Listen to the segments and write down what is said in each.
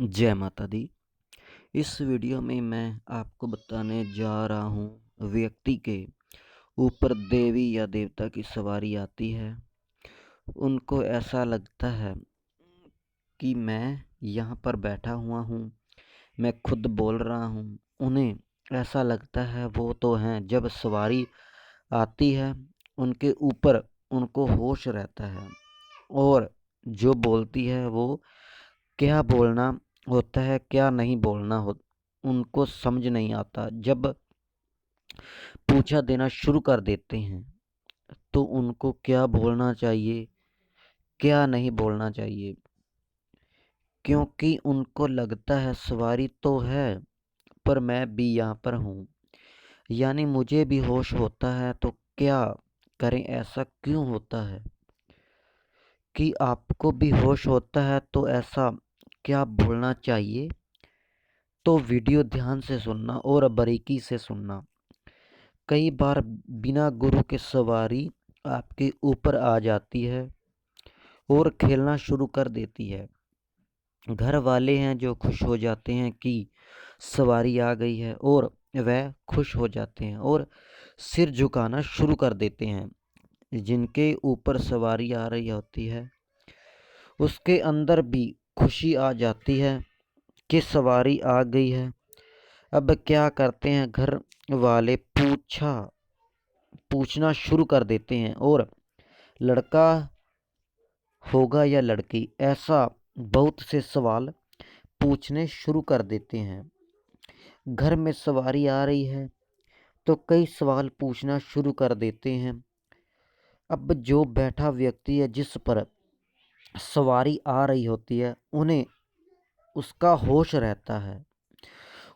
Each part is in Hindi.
जय माता दी। इस वीडियो में मैं आपको बताने जा रहा हूँ व्यक्ति के ऊपर देवी या देवता की सवारी आती है। उनको ऐसा लगता है कि मैं यहाँ पर बैठा हुआ हूँ, मैं खुद बोल रहा हूँ। उन्हें ऐसा लगता है वो तो हैं। जब सवारी आती है उनके ऊपर उनको होश रहता है और जो बोलती है वो क्या बोलना होता है क्या नहीं बोलना हो उनको समझ नहीं आता। जब पूछा देना शुरू कर देते हैं तो उनको क्या बोलना चाहिए क्या नहीं बोलना चाहिए, क्योंकि उनको लगता है सवारी तो है पर मैं भी यहाँ पर हूँ, यानी मुझे भी होश होता है। तो क्या करें, ऐसा क्यों होता है कि आपको भी होश होता है तो ऐसा क्या बोलना चाहिए? तो वीडियो ध्यान से सुनना और बारीकी से सुनना। कई बार बिना गुरु के सवारी आपके ऊपर आ जाती है और खेलना शुरू कर देती है। घर वाले हैं जो खुश हो जाते हैं कि सवारी आ गई है और वह खुश हो जाते हैं और सिर झुकाना शुरू कर देते हैं। जिनके ऊपर सवारी आ रही होती है उसके अंदर भी खुशी आ जाती है कि सवारी आ गई है। अब क्या करते हैं, घर वाले पूछना शुरू कर देते हैं और लड़का होगा या लड़की, ऐसा बहुत से सवाल पूछने शुरू कर देते हैं। घर में सवारी आ रही है तो कई सवाल पूछना शुरू कर देते हैं। अब जो बैठा व्यक्ति है जिस पर सवारी आ रही होती है उन्हें उसका होश रहता है,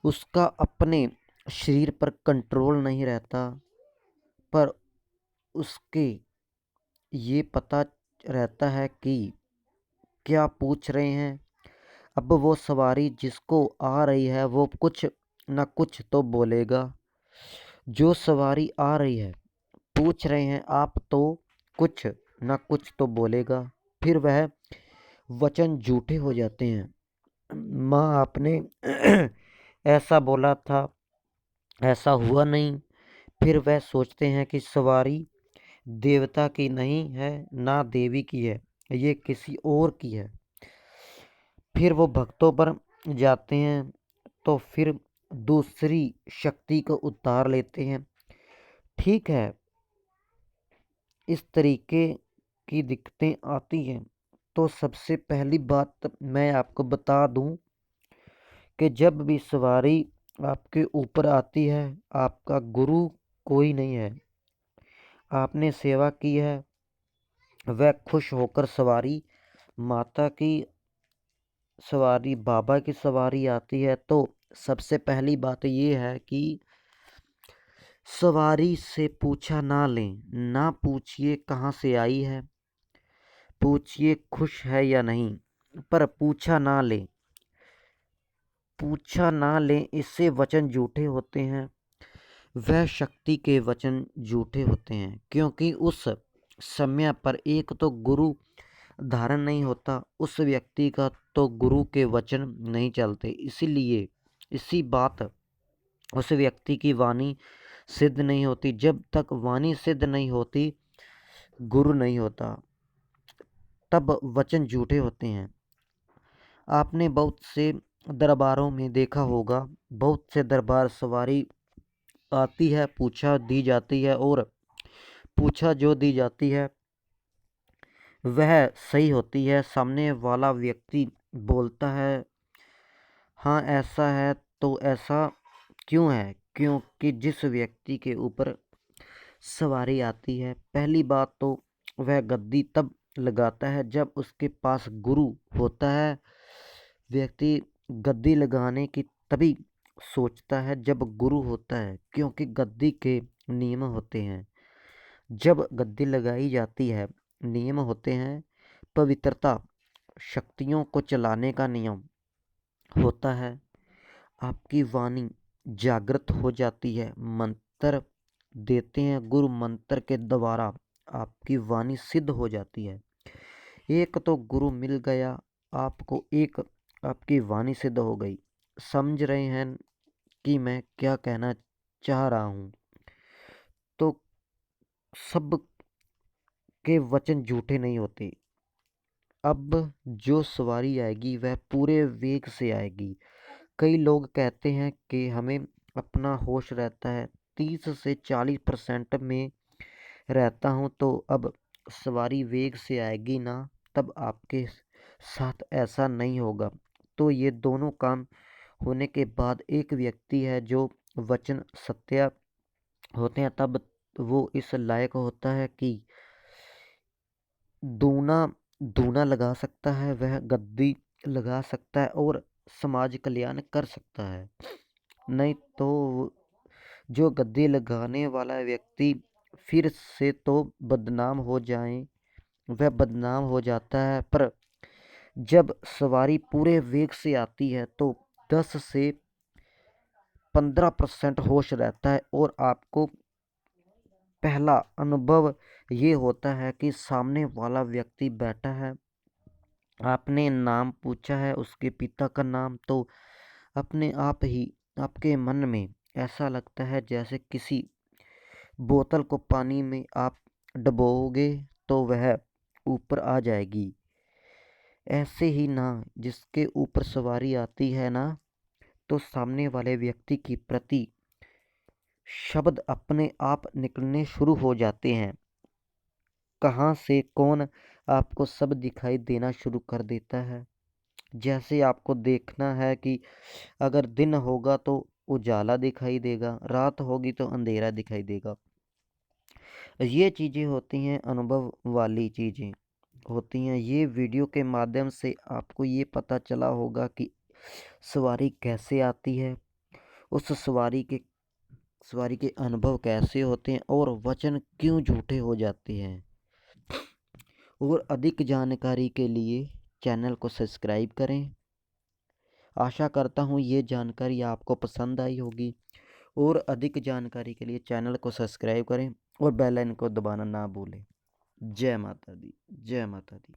उसका अपने शरीर पर कंट्रोल नहीं रहता, पर उसके ये पता रहता है कि क्या पूछ रहे हैं। अब वो सवारी जिसको आ रही है वो कुछ न कुछ तो बोलेगा। जो सवारी आ रही है पूछ रहे हैं आप तो कुछ न कुछ तो बोलेगा। फिर वह वचन झूठे हो जाते हैं। माँ आपने ऐसा बोला था, ऐसा हुआ नहीं। फिर वह सोचते हैं कि सवारी देवता की नहीं है ना देवी की है, ये किसी और की है। फिर वो भक्तों पर जाते हैं तो फिर दूसरी शक्ति को उतार लेते हैं। ठीक है, इस तरीके की दिक्कतें आती हैं। तो सबसे पहली बात मैं आपको बता दूं कि जब भी सवारी आपके ऊपर आती है आपका गुरु कोई नहीं है। आपने सेवा की है, वह खुश होकर सवारी माता की सवारी बाबा की सवारी आती है तो सबसे पहली बात ये है कि सवारी से पूछा ना लें। ना पूछिए कहाँ से आई है, पूछिए खुश है या नहीं, पर पूछा ना लें। पूछा ना लें इससे वचन झूठे होते हैं, वह शक्ति के वचन झूठे होते हैं, क्योंकि उस समय पर एक तो गुरु धारण नहीं होता उस व्यक्ति का, तो गुरु के वचन नहीं चलते। इसीलिए इसी बात उस व्यक्ति की वाणी सिद्ध नहीं होती। जब तक वाणी सिद्ध नहीं होती गुरु नहीं होता, तब वचन झूठे होते हैं। आपने बहुत से दरबारों में देखा होगा, बहुत से दरबार सवारी आती है, पूछा दी जाती है और पूछा जो दी जाती है वह सही होती है। सामने वाला व्यक्ति बोलता है हाँ ऐसा है, तो ऐसा क्यों है? क्योंकि जिस व्यक्ति के ऊपर सवारी आती है पहली बात तो वह गद्दी तब लगाता है जब उसके पास गुरु होता है। व्यक्ति गद्दी लगाने की तभी सोचता है जब गुरु होता है, क्योंकि गद्दी के नियम होते हैं। जब गद्दी लगाई जाती है नियम होते हैं, पवित्रता, शक्तियों को चलाने का नियम होता है। आपकी वाणी जागृत हो जाती है, मंत्र देते हैं गुरु, मंत्र के द्वारा आपकी वाणी सिद्ध हो जाती है। एक तो गुरु मिल गया आपको, एक आपकी वाणी सिद्ध हो गई। समझ रहे हैं कि मैं क्या कहना चाह रहा हूँ। तो सब के वचन झूठे नहीं होते। अब जो सवारी आएगी वह पूरे वेग से आएगी। कई लोग कहते हैं कि हमें अपना होश रहता है 30 से 40% में रहता हूँ, तो अब सवारी वेग से आएगी ना, तब आपके साथ ऐसा नहीं होगा। तो ये दोनों काम होने के बाद एक व्यक्ति है जो वचन सत्य होते हैं, तब वो इस लायक होता है कि दूना दूना लगा सकता है, वह गद्दी लगा सकता है और समाज कल्याण कर सकता है। नहीं तो जो गद्दी लगाने वाला व्यक्ति फिर से तो बदनाम हो जाए, वह बदनाम हो जाता है। पर जब सवारी पूरे वेग से आती है तो 10 से 15% होश रहता है और आपको पहला अनुभव ये होता है कि सामने वाला व्यक्ति बैठा है, आपने नाम पूछा है उसके पिता का नाम, तो अपने आप ही आपके मन में ऐसा लगता है जैसे किसी बोतल को पानी में आप डुबोओगे तो वह ऊपर आ जाएगी। ऐसे ही ना जिसके ऊपर सवारी आती है ना, तो सामने वाले व्यक्ति के प्रति शब्द अपने आप निकलने शुरू हो जाते हैं। कहाँ से कौन आपको सब दिखाई देना शुरू कर देता है। जैसे आपको देखना है कि अगर दिन होगा तो उजाला दिखाई देगा, रात होगी तो अंधेरा दिखाई देगा। ये चीज़ें होती हैं, अनुभव वाली चीज़ें होती हैं। ये वीडियो के माध्यम से आपको ये पता चला होगा कि सवारी कैसे आती है, उस सवारी के अनुभव कैसे होते हैं और वचन क्यों झूठे हो जाते हैं। और अधिक जानकारी के लिए चैनल को सब्सक्राइब करें। आशा करता हूँ ये जानकारी आपको पसंद आई होगी। और अधिक जानकारी के लिए चैनल को सब्सक्राइब करें और बेल आइकन को दबाना ना भूलें। जय माता दी, जय माता दी।